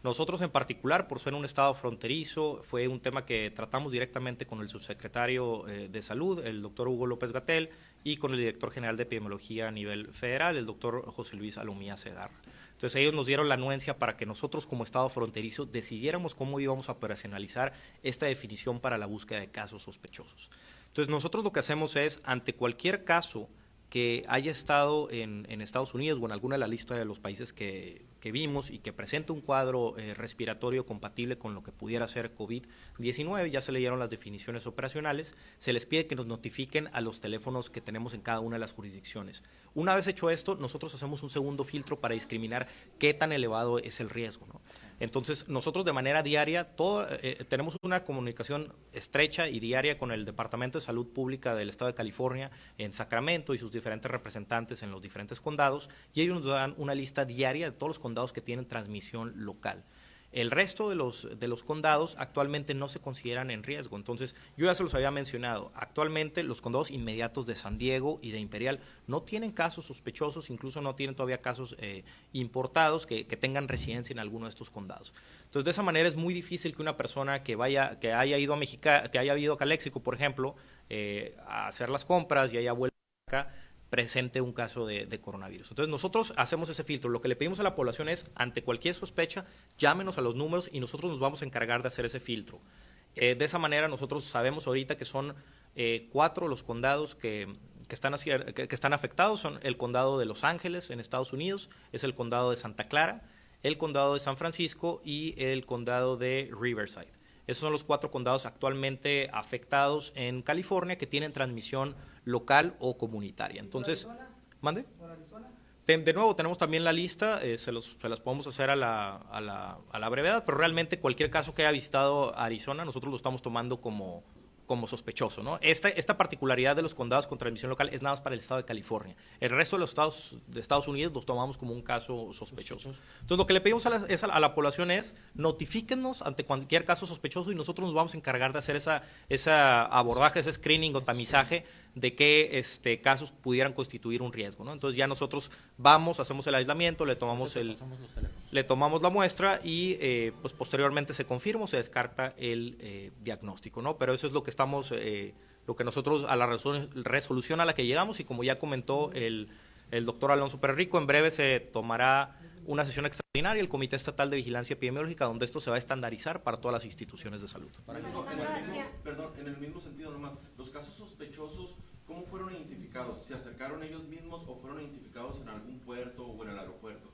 Nosotros en particular, por ser un estado fronterizo, fue un tema que tratamos directamente con el subsecretario de Salud, el doctor Hugo López-Gatell, y con el director general de epidemiología a nivel federal, el doctor José Luis Alomía Segarra. Entonces ellos nos dieron la anuencia para que nosotros como estado fronterizo decidiéramos cómo íbamos a operacionalizar esta definición para la búsqueda de casos sospechosos. Entonces nosotros lo que hacemos es, ante cualquier caso que haya estado en Estados Unidos o en alguna de la lista de los países que vimos y que presente un cuadro respiratorio compatible con lo que pudiera ser COVID-19, ya se leyeron las definiciones operacionales, se les pide que nos notifiquen a los teléfonos que tenemos en cada una de las jurisdicciones. Una vez hecho esto, nosotros hacemos un segundo filtro para discriminar qué tan elevado es el riesgo, ¿no? Entonces, nosotros de manera diaria tenemos una comunicación estrecha y diaria con el Departamento de Salud Pública del Estado de California en Sacramento y sus diferentes representantes en los diferentes condados, y ellos nos dan una lista diaria de todos los condados que tienen transmisión local. El resto de los condados actualmente no se consideran en riesgo. Entonces, yo ya se los había mencionado, actualmente los condados inmediatos de San Diego y de Imperial no tienen casos sospechosos, incluso no tienen todavía casos importados que tengan residencia en alguno de estos condados. Entonces, de esa manera es muy difícil que una persona que haya ido a Caléxico, por ejemplo, a hacer las compras y haya vuelto acá, presente un caso de coronavirus. Entonces nosotros hacemos ese filtro. Lo que le pedimos a la población es, ante cualquier sospecha, llámenos a los números y nosotros nos vamos a encargar de hacer ese filtro. De esa manera nosotros sabemos ahorita que son 4 los condados que están afectados. Son el condado de Los Ángeles en Estados Unidos, es el condado de Santa Clara, el condado de San Francisco y el condado de Riverside. Esos son los 4 condados actualmente afectados en California que tienen transmisión local o comunitaria. Entonces, ¿mande? De nuevo, tenemos también la lista, se las podemos hacer a la brevedad, pero realmente cualquier caso que haya visitado Arizona, nosotros lo estamos tomando como sospechoso, ¿no? Esta particularidad de los condados con transmisión local es nada más para el estado de California. El resto de los estados de Estados Unidos los tomamos como un caso sospechoso. Entonces, lo que le pedimos a la población es notifíquenos ante cualquier caso sospechoso y nosotros nos vamos a encargar de hacer ese abordaje, ese screening o tamizaje de qué casos pudieran constituir un riesgo, ¿no? Entonces, ya nosotros vamos, hacemos el aislamiento, le tomamos la muestra y pues posteriormente se confirma o se descarta el diagnóstico, ¿no? Pero eso es lo que estamos, lo que nosotros, a la resolución a la que llegamos, y como ya comentó el doctor Alonso Pérez Rico, en breve se tomará una sesión extraordinaria, el Comité Estatal de Vigilancia Epidemiológica, donde esto se va a estandarizar para todas las instituciones de salud. En el mismo sentido nomás, los casos sospechosos, ¿cómo fueron identificados? ¿Se acercaron ellos mismos o fueron identificados en algún puerto o en el aeropuerto?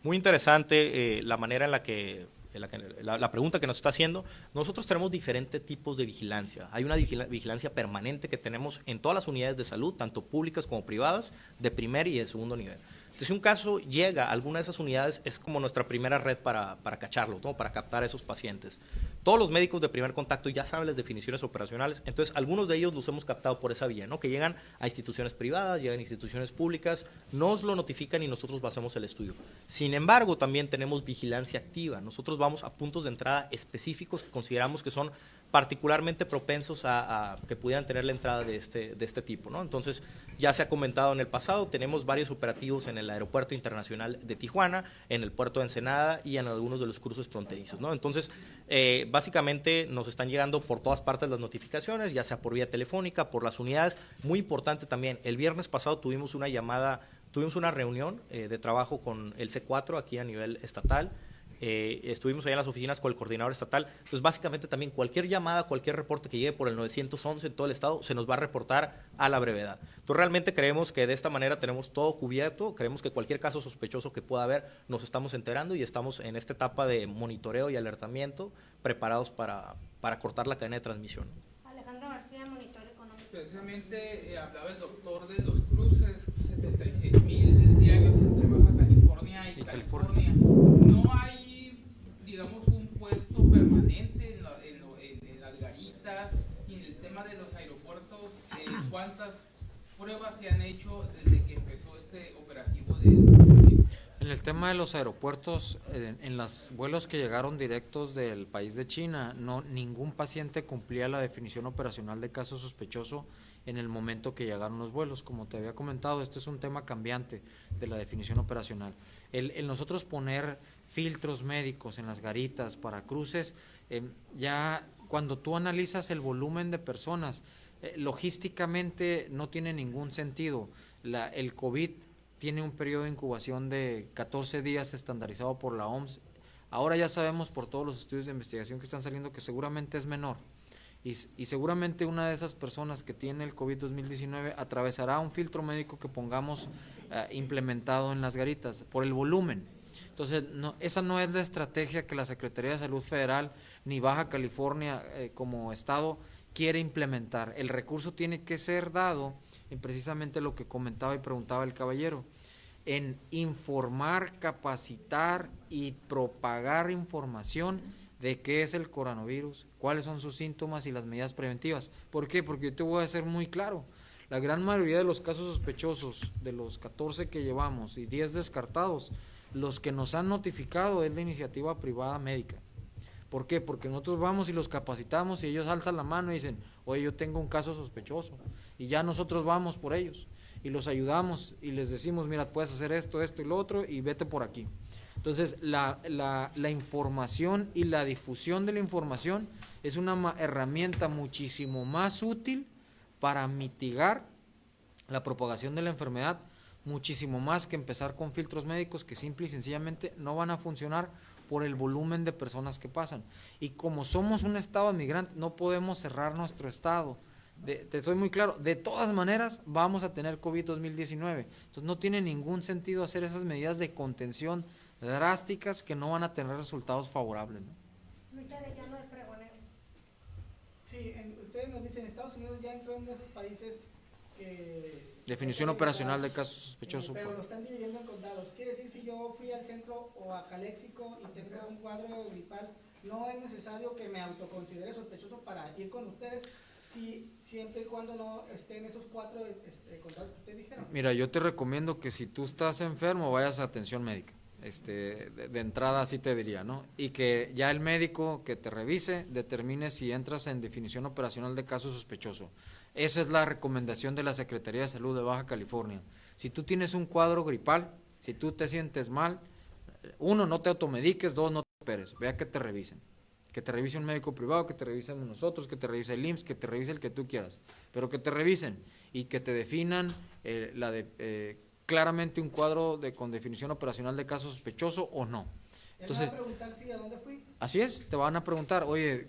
Muy interesante la manera en la que la pregunta que nos está haciendo. Nosotros tenemos diferentes tipos de vigilancia. Hay una vigilancia permanente que tenemos en todas las unidades de salud, tanto públicas como privadas, de primer y de segundo nivel. Entonces, si un caso llega a alguna de esas unidades, es como nuestra primera red para cacharlo, ¿no? Para captar a esos pacientes. Todos los médicos de primer contacto ya saben las definiciones operacionales, entonces algunos de ellos los hemos captado por esa vía, ¿no? Que llegan a instituciones privadas, llegan a instituciones públicas, nos lo notifican y nosotros hacemos el estudio. Sin embargo, también tenemos vigilancia activa. Nosotros vamos a puntos de entrada específicos que consideramos que son particularmente propensos a que pudieran tener la entrada de este tipo, ¿no? Entonces, ya se ha comentado en el pasado, tenemos varios operativos en el Aeropuerto Internacional de Tijuana, en el Puerto de Ensenada y en algunos de los cruces fronterizos, ¿no? Entonces, básicamente nos están llegando por todas partes las notificaciones, ya sea por vía telefónica, por las unidades. Muy importante también, el viernes pasado tuvimos una reunión de trabajo con el C4 aquí a nivel estatal. Estuvimos allá en las oficinas con el coordinador estatal. Entonces, básicamente también cualquier llamada, cualquier reporte que llegue por el 911 en todo el estado, se nos va a reportar a la brevedad. Entonces, realmente creemos que de esta manera tenemos todo cubierto, creemos que cualquier caso sospechoso que pueda haber, nos estamos enterando y estamos en esta etapa de monitoreo y alertamiento, preparados para cortar la cadena de transmisión. Alejandro García, Monitor Económico. Precisamente hablaba el doctor de los cruces, 76,000 diarios entre Baja California y California. No hay, digamos, un puesto permanente en las garitas, y en el tema de los aeropuertos, ¿cuántas pruebas se han hecho desde que empezó este operativo de... En el tema de los aeropuertos, en los vuelos que llegaron directos del país de China, ningún paciente cumplía la definición operacional de caso sospechoso en el momento que llegaron los vuelos. Como te había comentado, este es un tema cambiante de la definición operacional. El nosotros poner filtros médicos en las garitas para cruces, ya cuando tú analizas el volumen de personas, logísticamente no tiene ningún sentido. El COVID tiene un periodo de incubación de 14 días estandarizado por la OMS. Ahora ya sabemos por todos los estudios de investigación que están saliendo que seguramente es menor. Y seguramente una de esas personas que tiene el COVID 2019 atravesará un filtro médico que pongamos implementado en las garitas por el volumen. Entonces, esa no es la estrategia que la Secretaría de Salud Federal ni Baja California como estado quiere implementar. El recurso tiene que ser dado en precisamente lo que comentaba y preguntaba el caballero, en informar, capacitar y propagar información de qué es el coronavirus, cuáles son sus síntomas y las medidas preventivas. ¿Por qué? Porque yo te voy a ser muy claro, la gran mayoría de los casos sospechosos, de los 14 que llevamos y 10 descartados, los que nos han notificado es de iniciativa privada médica. ¿Por qué? Porque nosotros vamos y los capacitamos y ellos alzan la mano y dicen, oye, yo tengo un caso sospechoso, y ya nosotros vamos por ellos y los ayudamos y les decimos, mira, puedes hacer esto, esto y lo otro y vete por aquí. Entonces, la información y la difusión de la información es una herramienta muchísimo más útil para mitigar la propagación de la enfermedad, muchísimo más que empezar con filtros médicos que simple y sencillamente no van a funcionar por el volumen de personas que pasan. Y como somos un estado migrante, no podemos cerrar nuestro estado. Te soy muy claro, de todas maneras vamos a tener COVID 2019. Entonces no tiene ningún sentido hacer esas medidas de contención drásticas que no van a tener resultados favorables, ¿no? Luis Arellano, de Pregonero. Sí, ustedes nos dicen, Estados Unidos ya entró en esos países que Definición operacional de caso sospechoso. Pero lo están dividiendo en condados. Quiere decir, si yo fui al centro o a Caléxico y tengo un cuadro gripal, no es necesario que me autoconsidere sospechoso para ir con ustedes, siempre y cuando no estén esos 4 condados que ustedes dijeron. Mira, yo te recomiendo que si tú estás enfermo vayas a atención médica. De entrada así te diría, ¿no? Y que ya el médico que te revise determine si entras en definición operacional de caso sospechoso. Esa es la recomendación de la Secretaría de Salud de Baja California. Si tú tienes un cuadro gripal, si tú te sientes mal, 1, no te automediques, 2, no te esperes, vea que te revisen. Que te revise un médico privado, que te revisen nosotros, que te revise el IMSS, que te revise el que tú quieras, pero que te revisen y que te definan claramente un cuadro con definición operacional de caso sospechoso o no. Entonces, ¿me van a preguntar si a dónde fui? Así es, te van a preguntar, oye,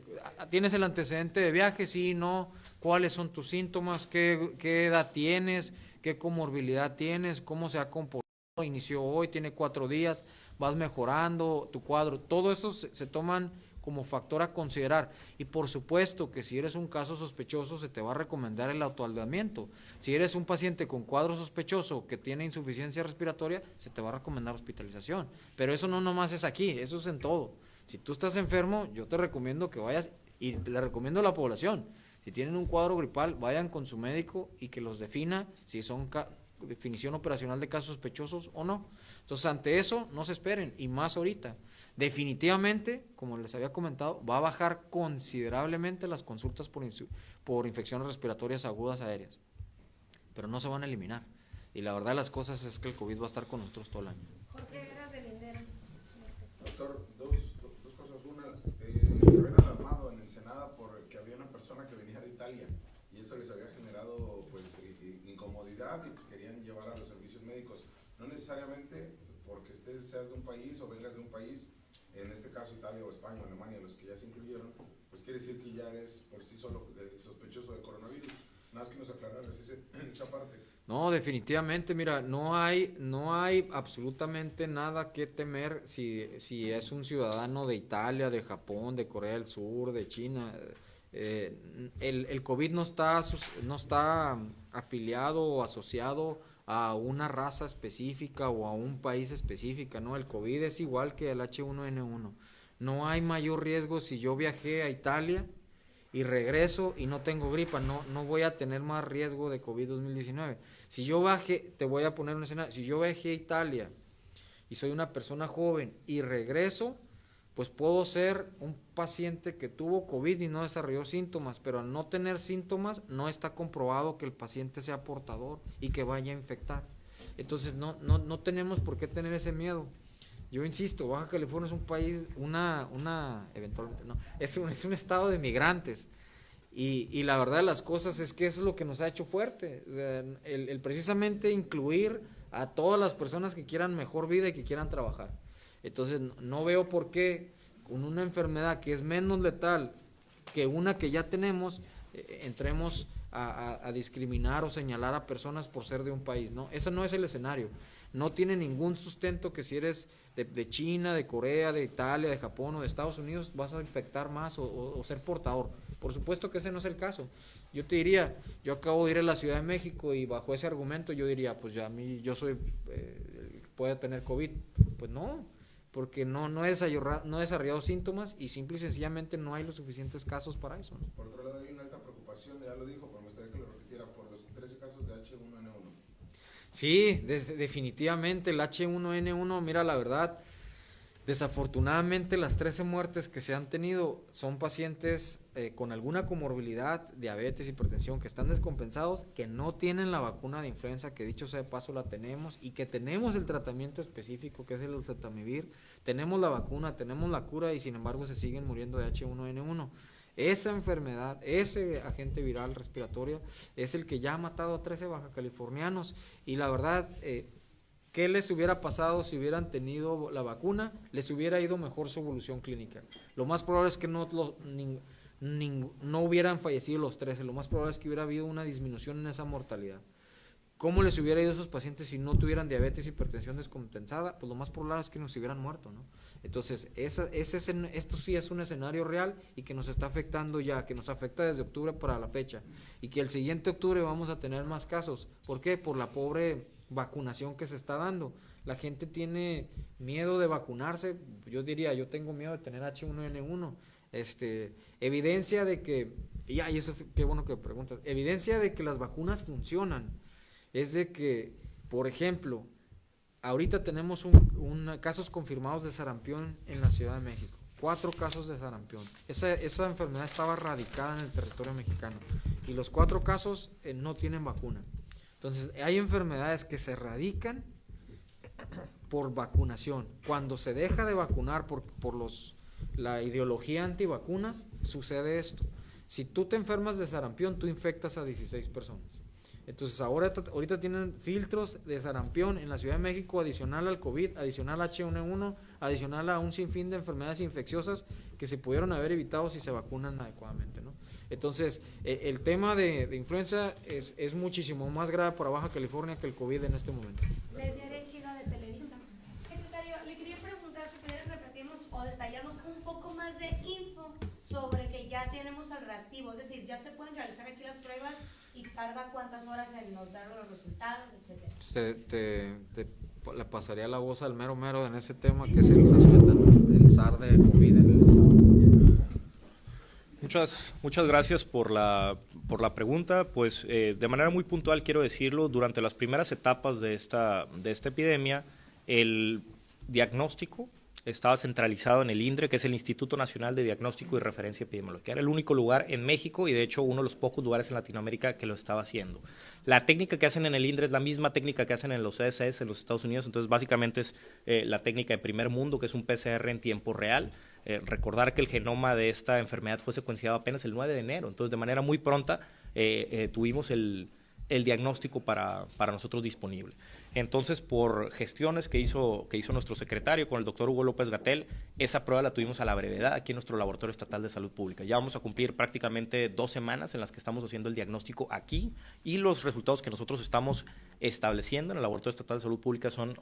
¿tienes el antecedente de viaje? Sí, no, ¿cuáles son tus síntomas? ¿Qué edad tienes? ¿Qué comorbilidad tienes? ¿Cómo se ha comportado? Inició hoy, tiene 4 días, vas mejorando tu cuadro, todo eso se toman como factor a considerar, y por supuesto que si eres un caso sospechoso se te va a recomendar el autoaislamiento. Si eres un paciente con cuadro sospechoso que tiene insuficiencia respiratoria, se te va a recomendar hospitalización, pero eso no nomás es aquí, eso es en todo. Si tú estás enfermo, yo te recomiendo que vayas, y le recomiendo a la población, si tienen un cuadro gripal, vayan con su médico y que los defina si son definición operacional de casos sospechosos o no. Entonces, ante eso, no se esperen, y más ahorita. Definitivamente, como les había comentado, va a bajar considerablemente las consultas por infecciones respiratorias agudas aéreas, pero no se van a eliminar. Y la verdad de las cosas es que el COVID va a estar con nosotros todo el año. Jorge, era de Lindero. Doctor, dos cosas. Una, se habían alarmado en Ensenada porque había una persona que venía de Italia y eso les había generado pues incomodidad y pues querían llevar a los servicios médicos. No necesariamente porque seas de un país o vengas de un país, en este caso Italia o España o Alemania, los que ya se incluyeron, pues quiere decir que ya eres por sí solo sospechoso de coronavirus. Nada más que nos aclararas esa parte. No, definitivamente, mira, no hay absolutamente nada que temer si es un ciudadano de Italia, de Japón, de Corea del Sur, de China. El COVID no está afiliado o asociado a una raza específica o a un país específico, ¿no? El COVID es igual que el H1N1. No hay mayor riesgo si yo viajé a Italia y regreso y no tengo gripa, no voy a tener más riesgo de COVID 2019. Si yo te voy a poner un escenario, si yo viajé a Italia y soy una persona joven y regreso, pues puedo ser un paciente que tuvo COVID y no desarrolló síntomas, pero al no tener síntomas no está comprobado que el paciente sea portador y que vaya a infectar. Entonces no tenemos por qué tener ese miedo. Yo insisto, Baja California es un país, eventualmente no, es un estado de migrantes. Y la verdad de las cosas es que eso es lo que nos ha hecho fuerte. O sea, el precisamente incluir a todas las personas que quieran mejor vida y que quieran trabajar. Entonces no veo por qué con una enfermedad que es menos letal que una que ya tenemos, entremos a discriminar o señalar a personas por ser de un país, ¿no? Ese no es el escenario. No tiene ningún sustento que si eres de China, de Corea, de Italia, de Japón o de Estados Unidos vas a infectar más o ser portador. Por supuesto que ese no es el caso. Yo te diría, yo acabo de ir a la Ciudad de México y bajo ese argumento yo diría, pues ya yo soy, puede tener COVID. Pues no, porque no he desarrollado síntomas y simple y sencillamente no hay los suficientes casos para eso, ¿no? Por otro lado, hay una alta preocupación, ya lo dijo, pero me gustaría que lo repitiera, por los 13 casos de H1N1. Sí, definitivamente el H1N1, mira, la verdad, desafortunadamente las 13 muertes que se han tenido son pacientes con alguna comorbilidad, diabetes, hipertensión, que están descompensados, que no tienen la vacuna de influenza, que dicho sea de paso la tenemos, y que tenemos el tratamiento específico que es el oseltamivir, tenemos la vacuna, tenemos la cura y sin embargo se siguen muriendo de H1N1. Esa enfermedad, ese agente viral respiratorio es el que ya ha matado a 13 bajacalifornianos y la verdad, ¿qué les hubiera pasado si hubieran tenido la vacuna? Les hubiera ido mejor su evolución clínica. Lo más probable es que no hubieran fallecido los 13, lo más probable es que hubiera habido una disminución en esa mortalidad. ¿Cómo les hubiera ido a esos pacientes si no tuvieran diabetes, hipertensión descompensada? Pues lo más probable es que nos hubieran muerto, ¿no? Entonces, esto sí es un escenario real y que nos está afectando ya, que nos afecta desde octubre para la fecha. Y que el siguiente octubre vamos a tener más casos. ¿Por qué? Por la pobre vacunación que se está dando. La gente tiene miedo de vacunarse. Yo diría, yo tengo miedo de tener H1N1. Evidencia de que, y eso es, qué bueno que preguntas, evidencia de que las vacunas funcionan. Es de que, por ejemplo, ahorita tenemos casos confirmados de sarampión en la Ciudad de México. 4 casos de sarampión. Esa enfermedad estaba radicada en el territorio mexicano. Y los 4 casos no tienen vacuna. Entonces, hay enfermedades que se erradican por vacunación. Cuando se deja de vacunar por la ideología antivacunas, sucede esto. Si tú te enfermas de sarampión, tú infectas a 16 personas. Entonces ahorita tienen filtros de sarampión en la Ciudad de México, adicional al COVID, adicional a H1N1, adicional a un sinfín de enfermedades infecciosas que se pudieron haber evitado si se vacunan adecuadamente, ¿no? Entonces, el tema de influenza es muchísimo más grave para Baja California que el COVID en este momento. Desde Chiga de Televisa. Secretario, le quería preguntar si puede repetirnos o detallarnos un poco más de info sobre que ya tenemos al reactivo, es decir, ya se pueden realizar aquí las pruebas y tarda cuántas horas en nos dar los resultados, etcétera. Le pasaría la voz al mero en ese tema, que es el Zazueta, ¿no? El SAR de COVID en el Muchas gracias por la pregunta. Pues de manera muy puntual quiero decirlo, durante las primeras etapas de esta epidemia, el diagnóstico estaba centralizado en el INDRE, que es el Instituto Nacional de Diagnóstico y Referencia Epidemiológica. Era el único lugar en México y de hecho uno de los pocos lugares en Latinoamérica que lo estaba haciendo. La técnica que hacen en el INDRE es la misma técnica que hacen en los CSS en los Estados Unidos, entonces básicamente es la técnica de primer mundo, que es un PCR en tiempo real. Recordar que el genoma de esta enfermedad fue secuenciado apenas el 9 de enero, entonces de manera muy pronta tuvimos el diagnóstico para nosotros disponible. Entonces, por gestiones que hizo nuestro secretario con el doctor Hugo López-Gatell, esa prueba la tuvimos a la brevedad aquí en nuestro Laboratorio Estatal de Salud Pública. Ya vamos a cumplir prácticamente 2 semanas en las que estamos haciendo el diagnóstico aquí y los resultados que nosotros estamos estableciendo en el Laboratorio Estatal de Salud Pública son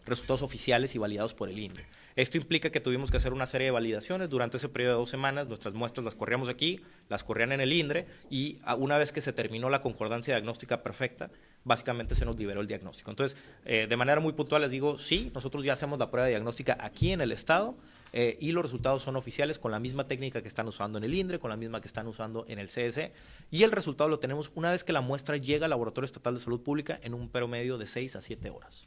resultados oficiales y validados por el INDRE. Esto implica que tuvimos que hacer una serie de validaciones durante ese periodo de 2 semanas. Nuestras muestras las corríamos aquí, las corrían en el INDRE y una vez que se terminó la concordancia diagnóstica perfecta, básicamente se nos liberó el diagnóstico. Entonces, de manera muy puntual les digo, sí, nosotros ya hacemos la prueba diagnóstica aquí en el estado y los resultados son oficiales con la misma técnica que están usando en el INDRE, con la misma que están usando en el CDC y el resultado lo tenemos una vez que la muestra llega al Laboratorio Estatal de Salud Pública en un promedio de 6 a 7 horas.